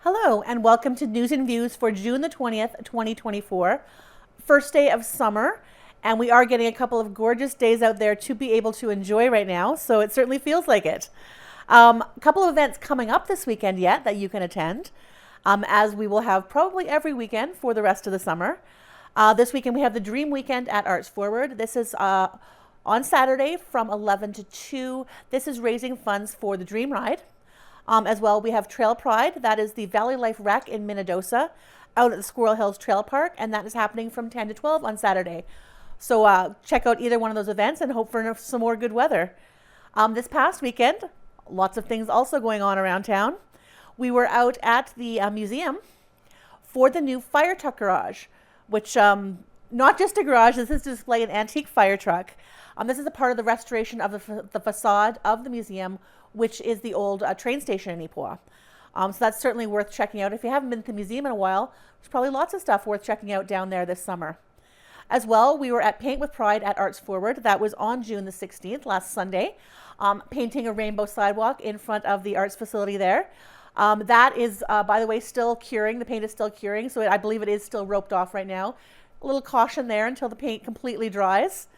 Hello, and welcome to News and Views for June the 20th, 2024, first day of summer. And we are getting a couple of gorgeous days out there to be able to enjoy right now, so it certainly feels like it. A couple of events coming up this weekend yet that you can attend, as we will have probably every weekend for the rest of the summer. This weekend we have the Dream Weekend at Arts Forward. This is on Saturday from 11 to 2. This is raising funds for the Dream Ride. As well, we have Trail Pride. That is the Valley Life Rec in Minnedosa out at the Squirrel Hills Trail Park, and that is happening from 10 to 12 on Saturday. So check out either one of those events and hope for some more good weather. This past weekend, lots of things also going on around town. We were out at the museum for the new fire truck garage, which not just a garage, this is to display an antique fire truck. This is a part of the restoration of the facade of the museum, which is the old train station in Neepawa. So that's certainly worth checking out. If you haven't been to the museum in a while, there's probably lots of stuff worth checking out down there this summer. As well, we were at Paint with Pride at Arts Forward. That was on June the 16th, last Sunday, painting a rainbow sidewalk in front of the arts facility there. That is, by the way, still curing. The paint is still curing, so I believe it is still roped off right now. A little caution there until the paint completely dries.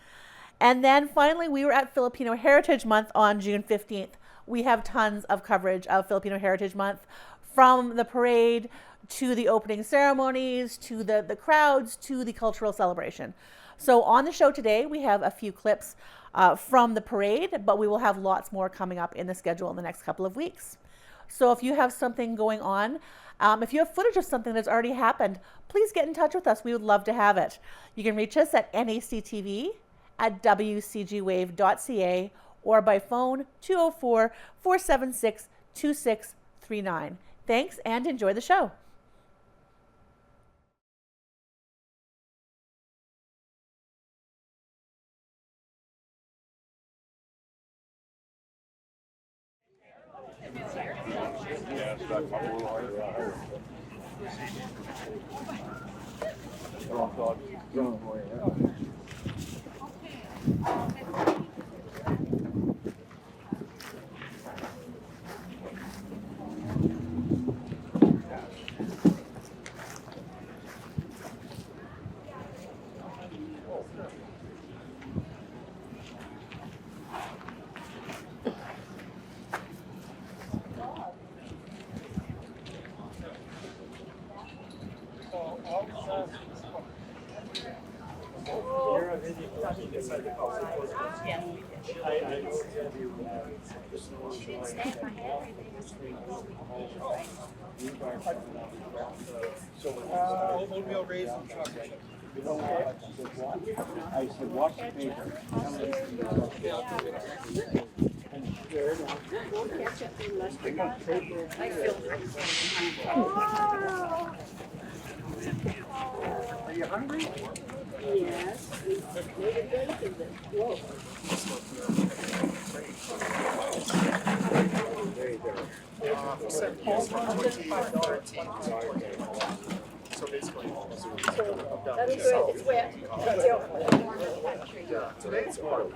And then finally, we were at Filipino Heritage Month on June 15th. We have tons of coverage of Filipino Heritage Month, from the parade to the opening ceremonies, to the crowds, to the cultural celebration. So on the show today, we have a few clips from the parade, but we will have lots more coming up in the schedule in the next couple of weeks. So if you have something going on, if you have footage of something that's already happened, please get in touch with us. We would love to have it. You can reach us at NACTV at wcgwave.ca or by phone 204-476-2639. Thanks and enjoy the show. Oatmeal raisin chocolate. You know what? I said, watch the paper. Are you hungry? Yes. Whoa. There you go. So basically, That is good. It's wet. today it's hard.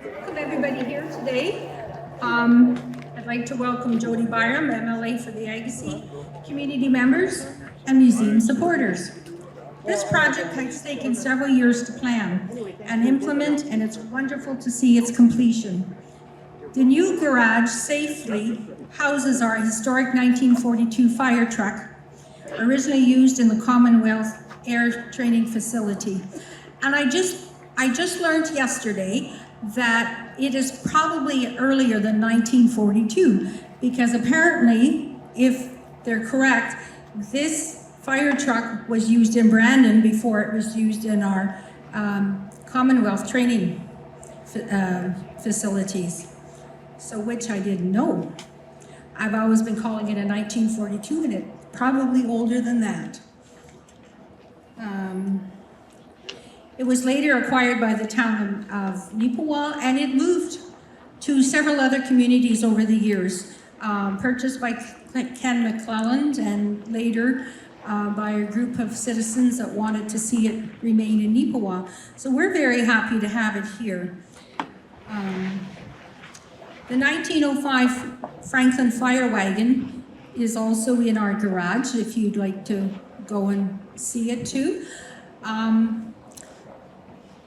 Welcome everybody here today. I'd like to welcome Jody Byram, MLA for the Agassiz, community members, and museum supporters. This project has taken several years to plan and implement, and it's wonderful to see its completion. The new garage safely houses our historic 1942 fire truck, originally used in the Commonwealth Air Training Facility. And I just learned yesterday that it is probably earlier than 1942, because apparently, if they're correct, this fire truck was used in Brandon before it was used in our Commonwealth training facilities. So, which I didn't know. I've always been calling it a 1942, and it's probably older than that. It was later acquired by the town of Neepawa, and it moved to several other communities over the years, purchased by Ken McClelland, and later by a group of citizens that wanted to see it remain in Neepawa. So we're very happy to have it here. The 1905 Franklin fire wagon is also in our garage if you'd like to go and see it too.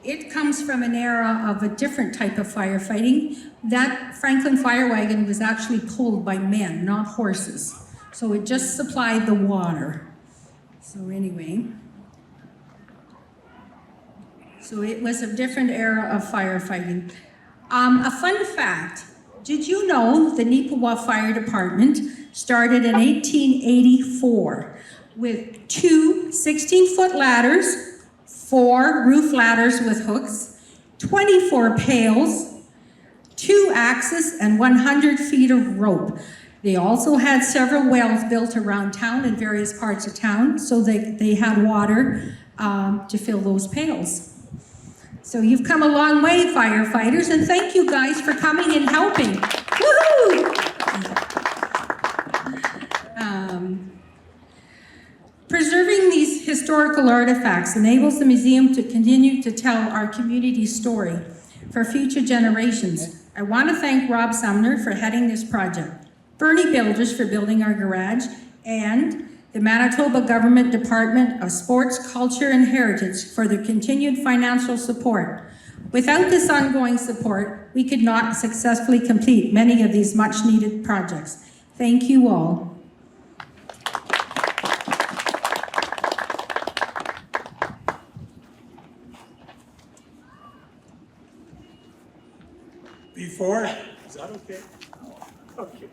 It comes from an era of a different type of firefighting. That Franklin fire wagon was actually pulled by men, not horses. So it just supplied the water. So anyway, so it was a different era of firefighting. A fun fact, did you know the Neepawa Fire Department started in 1884 with two 16-foot ladders, 4 roof ladders with hooks, 24 pails, 2 axes, and 100 feet of rope. They also had several wells built around town in various parts of town, so they had water to fill those pails. So you've come a long way, firefighters, and thank you guys for coming and helping. Woohoo! Preserving these historical artifacts enables the museum to continue to tell our community's story for future generations. I want to thank Rob Sumner for heading this project, Bernie Builders for building our garage, and the Manitoba Government Department of Sports, Culture and Heritage for their continued financial support. Without this ongoing support, we could not successfully complete many of these much needed projects. Thank you all. Before, is that okay? Okay.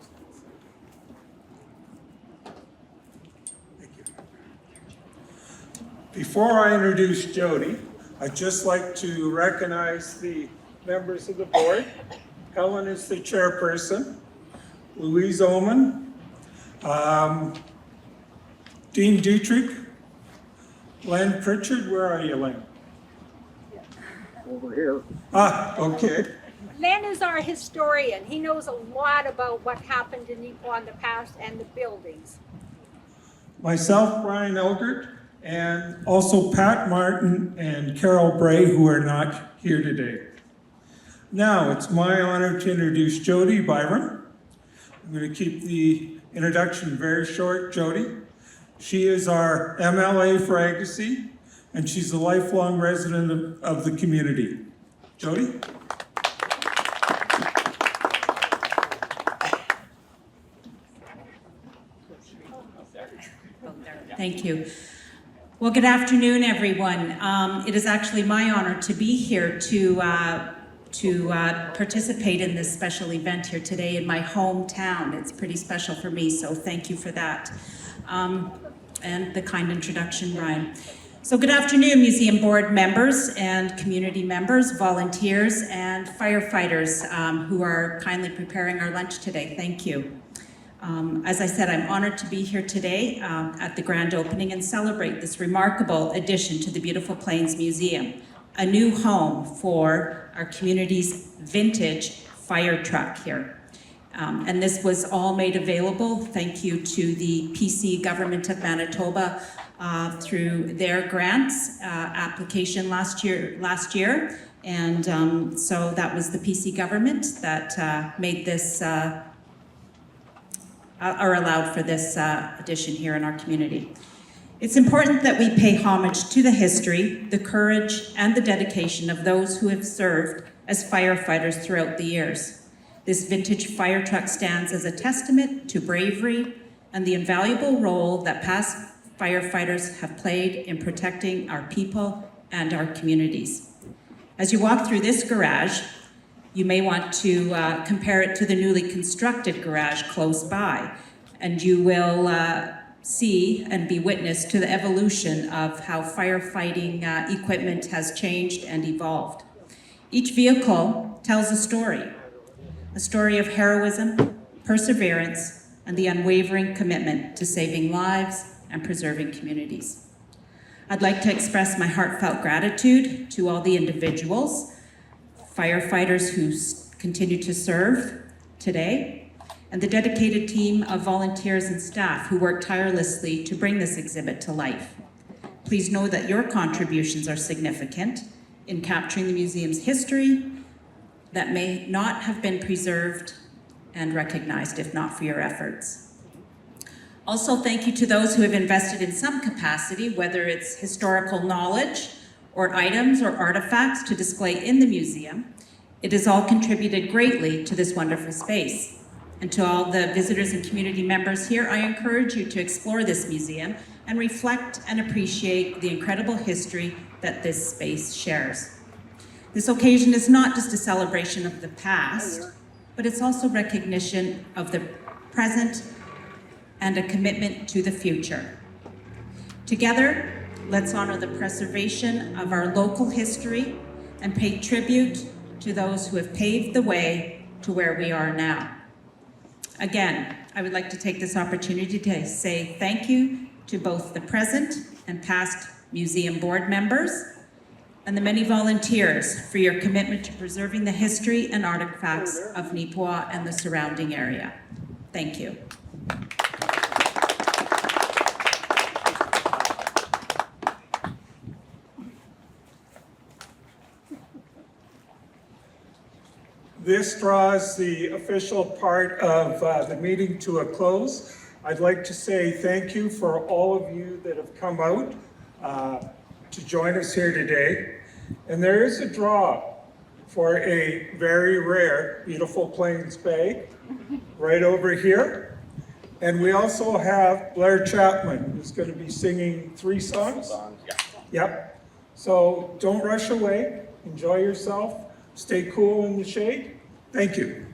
Thank you. Before I introduce Jody, I'd just like to recognize the members of the board. Helen is the chairperson, Louise Oman, Dean Dietrich, Len Pritchard, where are you, Len? Over here. Ah, okay. Len is our historian. He knows a lot about what happened in Neepawa in the past and the buildings. Myself, Brian Elgert, and also Pat Martin and Carol Bray, who are not here today. Now, it's my honor to introduce Jody Byram. I'm going to keep the introduction very short. Jody, she is our MLA for Agassiz, and she's a lifelong resident of the community. Jody? Thank you. Well, good afternoon, everyone. It is actually my honor to be here to participate in this special event here today in my hometown. It's pretty special for me, so thank you for that. And the kind introduction, Brian. So good afternoon, museum board members and community members, volunteers, and firefighters who are kindly preparing our lunch today. Thank you. As I said, I'm honored to be here today at the grand opening and celebrate this remarkable addition to the Beautiful Plains Museum, a new home for our community's vintage fire truck here. And this was all made available, thank you to the PC Government of Manitoba through their grants application last year. And so that was the PC government that made this are allowed for this addition here in our community. It's important that we pay homage to the history, the courage, and the dedication of those who have served as firefighters throughout the years. This vintage fire truck stands as a testament to bravery and the invaluable role that past firefighters have played in protecting our people and our communities. As you walk through this garage, you may want to compare it to the newly constructed garage close by, and you will see and be witness to the evolution of how firefighting equipment has changed and evolved. Each vehicle tells a story of heroism, perseverance, and the unwavering commitment to saving lives and preserving communities. I'd like to express my heartfelt gratitude to all the individuals, firefighters who continue to serve today, and the dedicated team of volunteers and staff who work tirelessly to bring this exhibit to life. Please know that your contributions are significant in capturing the museum's history that may not have been preserved and recognized if not for your efforts. Also, thank you to those who have invested in some capacity, whether it's historical knowledge or items or artifacts to display in the museum. It has all contributed greatly to this wonderful space. And to all the visitors and community members here, I encourage you to explore this museum and reflect and appreciate the incredible history that this space shares. This occasion is not just a celebration of the past, but it's also recognition of the present and a commitment to the future. Together, let's honor the preservation of our local history and pay tribute to those who have paved the way to where we are now. Again, I would like to take this opportunity to say thank you to both the present and past museum board members and the many volunteers for your commitment to preserving the history and artifacts of Neepawa and the surrounding area. Thank you. This draws the official part of the meeting to a close. I'd like to say thank you for all of you that have come out to join us here today. And there is a draw for a very rare, beautiful Plains bag right over here. And we also have Blair Chapman, who's going to be singing 3 songs. Yep. So don't rush away. Enjoy yourself. Stay cool in the shade. Thank you.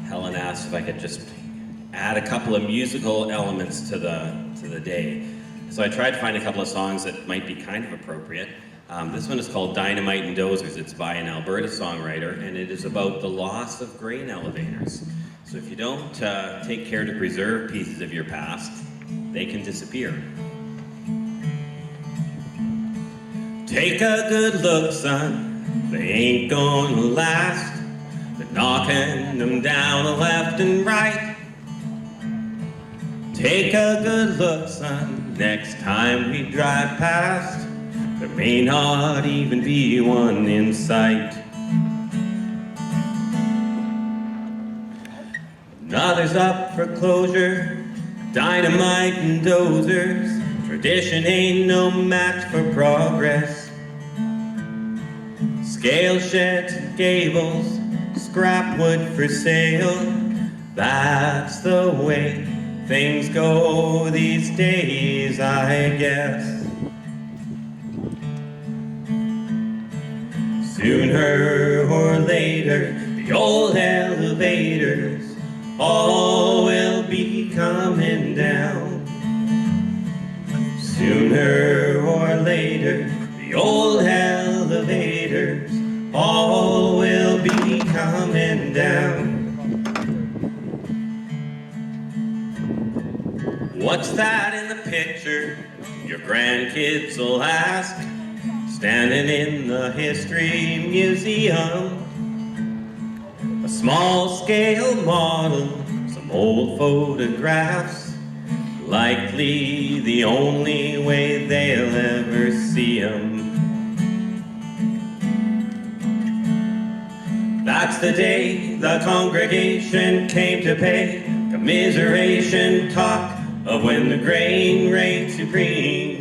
Helen asked if I could just add a couple of musical elements to the day. So I tried to find a couple of songs that might be kind of appropriate. This one is called Dynamite and Dozers. It's by an Alberta songwriter, and it is about the loss of grain elevators. So if you don't take care to preserve pieces of your past, they can disappear. Take a good look, son, they ain't gonna last. They're knocking them down the left and right. Take a good look, son, next time we drive past. There may not even be one in sight. Another's up for closure, dynamite and dozers. Tradition ain't no match for progress. Scale sheds and gables, scrap wood for sale. That's the way things go these days, I guess. Sooner or later, the old elevators all will be coming down. Sooner or later, the old elevators all will be coming down. What's that in the picture? Your grandkids will ask. Standing in the History Museum. A small scale model, some old photographs. Likely the only way they'll ever see 'em. That's the day the congregation came to pay commiseration talk of when the grain reigned supreme.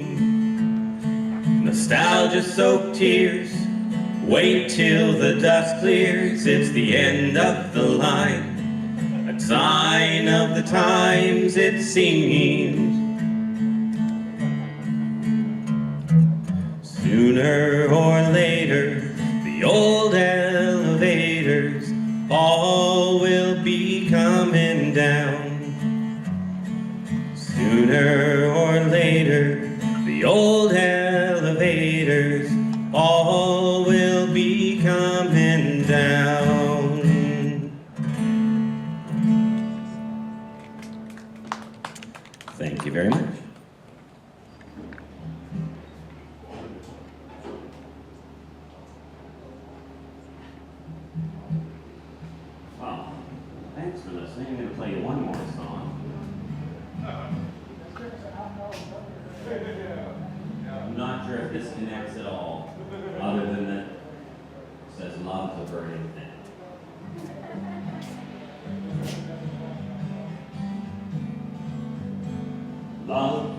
Nostalgia-soaked tears, wait till the dust clears. It's the end of the line. A sign of the times, it seems. Sooner or later, the old elevators all will be coming down. Sooner or later, the old elevators all will be coming down. Thank you very much. Well, thanks for listening. I'm going to play you one more song. I'm not sure if this connects at all, other than that it says love's a burning thing. Love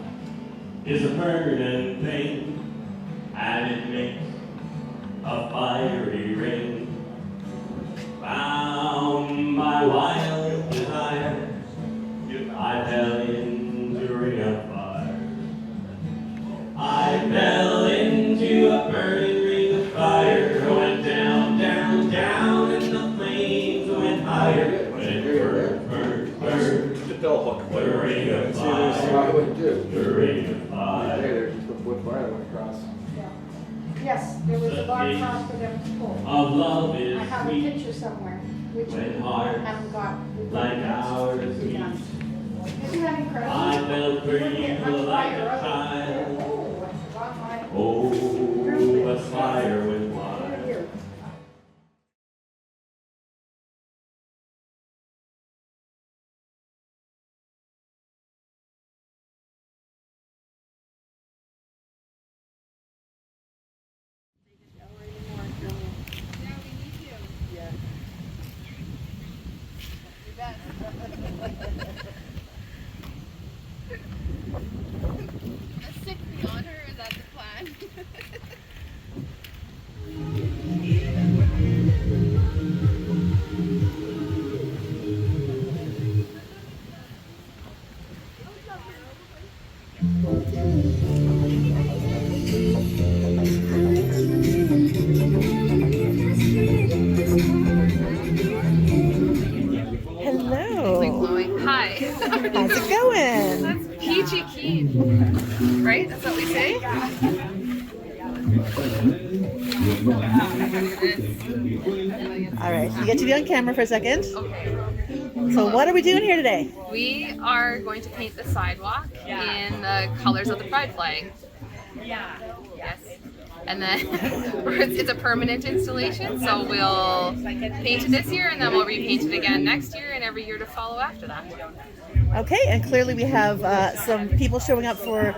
is a burning thing, and it makes a fiery ring. Bound by wild desire, I fell into a ring of fire. I fell into a burning ring of fire. Went down, down, down, and the flames went higher. When it burned, burned, burned. The bell hook. The ring of See, there's what I fire. would do. The ring of Right fire. there, just the wood wire that went across. Yes, there was a bar top for them to pull. Of love I is have a sweet, picture somewhere, which when we hearts haven't got. like ours beat. Isn't that incredible? I felt for Look you at how like fire a up. child. Oh, I forgot my. Oh, but fire went Over wild. here. A sick beyond her, is that the plan? Hello. Hi. How's it going? That's peachy keen. Right? That's what we say? All right, you get to be on camera for a second. Okay. So what are we doing here today? We are going to paint the sidewalk in the colors of the pride flag. Yes. And then it's a permanent installation, so we'll paint it this year and then we'll repaint it again next year and every year to follow after that. Okay, and clearly we have some people showing up for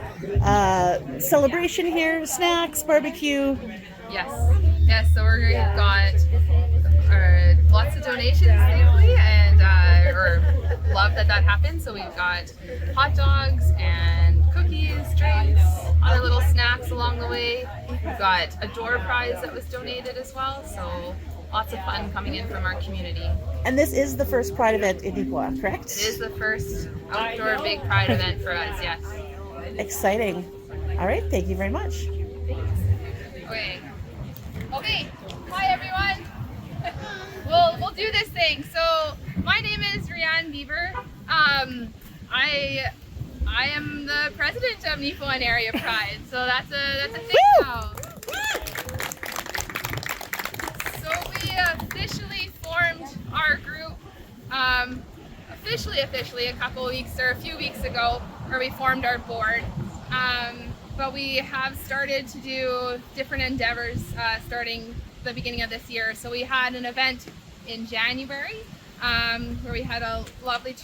celebration here, snacks, barbecue. Yes. Yes, so we've got lots of donations, thankfully, and love that happened. So we've got hot dogs and cookies, drinks, other little snacks along the way. We've got a door prize that was donated as well, so lots of fun coming in from our community. And this is the first Pride event in Neepawa, correct? It is the first outdoor big pride event for us, yes. Exciting. All right, thank you very much. Okay. Hi everyone. We'll do this thing. So my name is Rianne Beaver. I am the president of Neepawa Area Pride. So that's a thing now. So we officially formed our group officially a few weeks ago, where we formed our board. But we have started to do different endeavors starting the beginning of this year. So we had an event in January where we had a lovely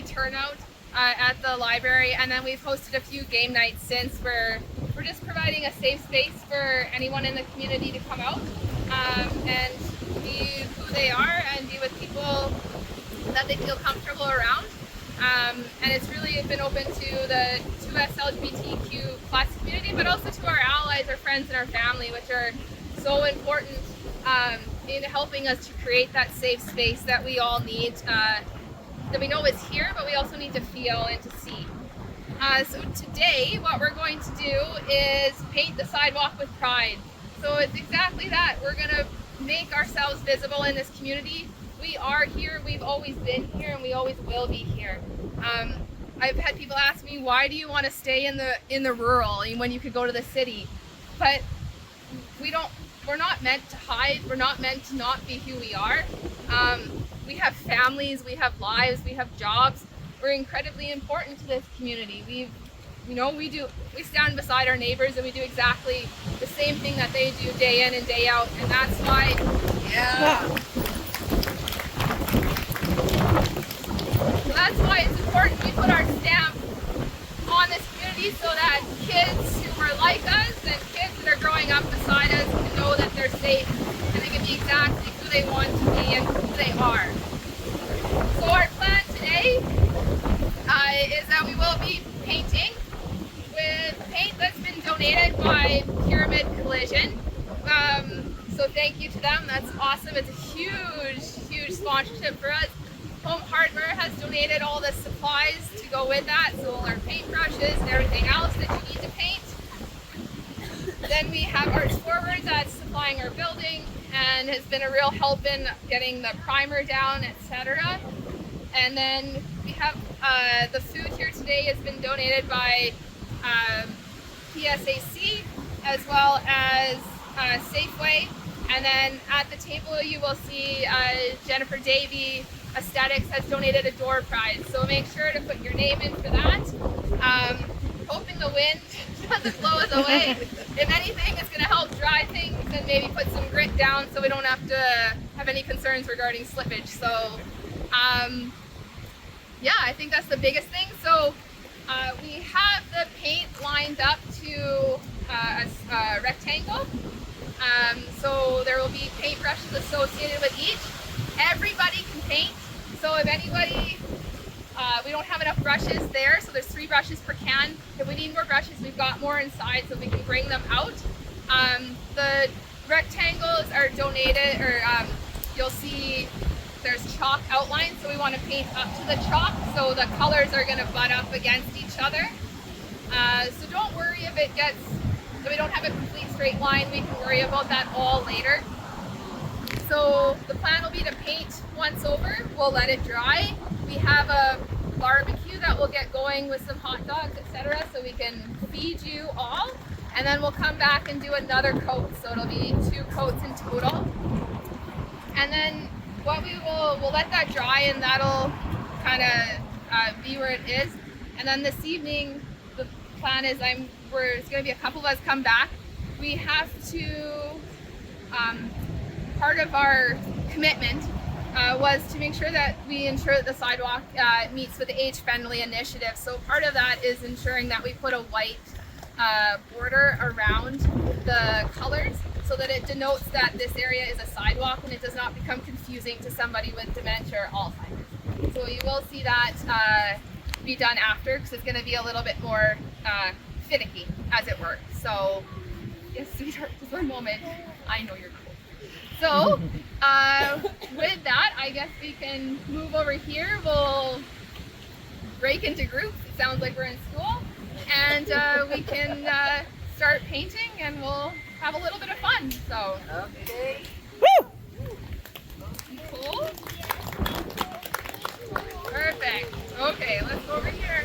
turnout at the library, and then we've hosted a few game nights since. We're just providing a safe space for anyone in the community to come out and be who they are and be with people that they feel comfortable around. And it's really been open to the 2S LGBTQ plus community, but also to our allies, our friends, and our family, which are so important in helping us to create that safe space that we all need, that we know is here, but we also need to feel and to see. So today, what we're going to do is paint the sidewalk with pride. So it's exactly that. We're going to make ourselves visible in this community. We are here, we've always been here, and we always will be here. I've had people ask me, why do you want to stay in the rural when you could go to the city? But we're not meant to hide, we're not meant to not be who we are. We have families, we have lives, we have jobs. We're incredibly important to this community. We stand beside our neighbors, and we do exactly the same thing that they do day in and day out, and that's why, that's why it's important we put our stamp on this community so that kids who are like us and kids that are growing up beside us can know that they're safe and they can be exactly who they want to be and who they are. So our plan today is that we will be painting with paint that's been donated by Pyramid Collision. So thank you to them. That's awesome. It's a huge sponsorship for us. Home Hardware has donated all the supplies to go with that, so all our paintbrushes and everything else that you need to paint. Then we have Arts Forward that's supplying our building and has been a real help in getting the primer down, etc. And then we have the food here today has been donated by PSAC as well as Safeway. And then at the table you will see Jennifer Davey Aesthetics has donated a door prize. So make sure to put your name in for that. Hoping the wind doesn't blow us away. If anything, it's going to help dry things and maybe put some grit down so we don't have to have any concerns regarding slippage. So yeah, I think that's the biggest thing. So we have the paint lined up to a rectangle. So there will be paintbrushes associated with each. Everybody can paint. So if anybody, we don't have enough brushes there, so there's 3 brushes per can. If we need more brushes, we've got more inside so we can bring them out. The rectangles are donated, or you'll see there's chalk outlines, so we want to paint up to the chalk so the colors are going to butt up against each other. So don't worry if we don't have a complete straight line. We can worry about that all later. So the plan will be to paint once over. We'll let it dry. We have a barbecue that we'll get going with some hot dogs, etc. so we can feed you all. And then we'll come back and do another coat. So it'll be 2 coats in total. And then what we'll let that dry and that'll kind of be where it is. And then this evening, the plan is it's going to be a couple of us come back. We have to, part of our commitment was to make sure that we ensure that the sidewalk meets with the age-friendly initiative. So part of that is ensuring that we put a white border around the colors so that it denotes that this area is a sidewalk and it does not become confusing to somebody with dementia or Alzheimer's. So you will see that be done after, because it's going to be a little bit more finicky, as it were. So, yes, sweetheart, just one moment. I know you're cool. So, with that, I guess we can move over here. We'll break into groups. It sounds like we're in school. And we can start painting and we'll have a little bit of fun. So, okay. Woo! Cool? Perfect. Okay, let's go over here.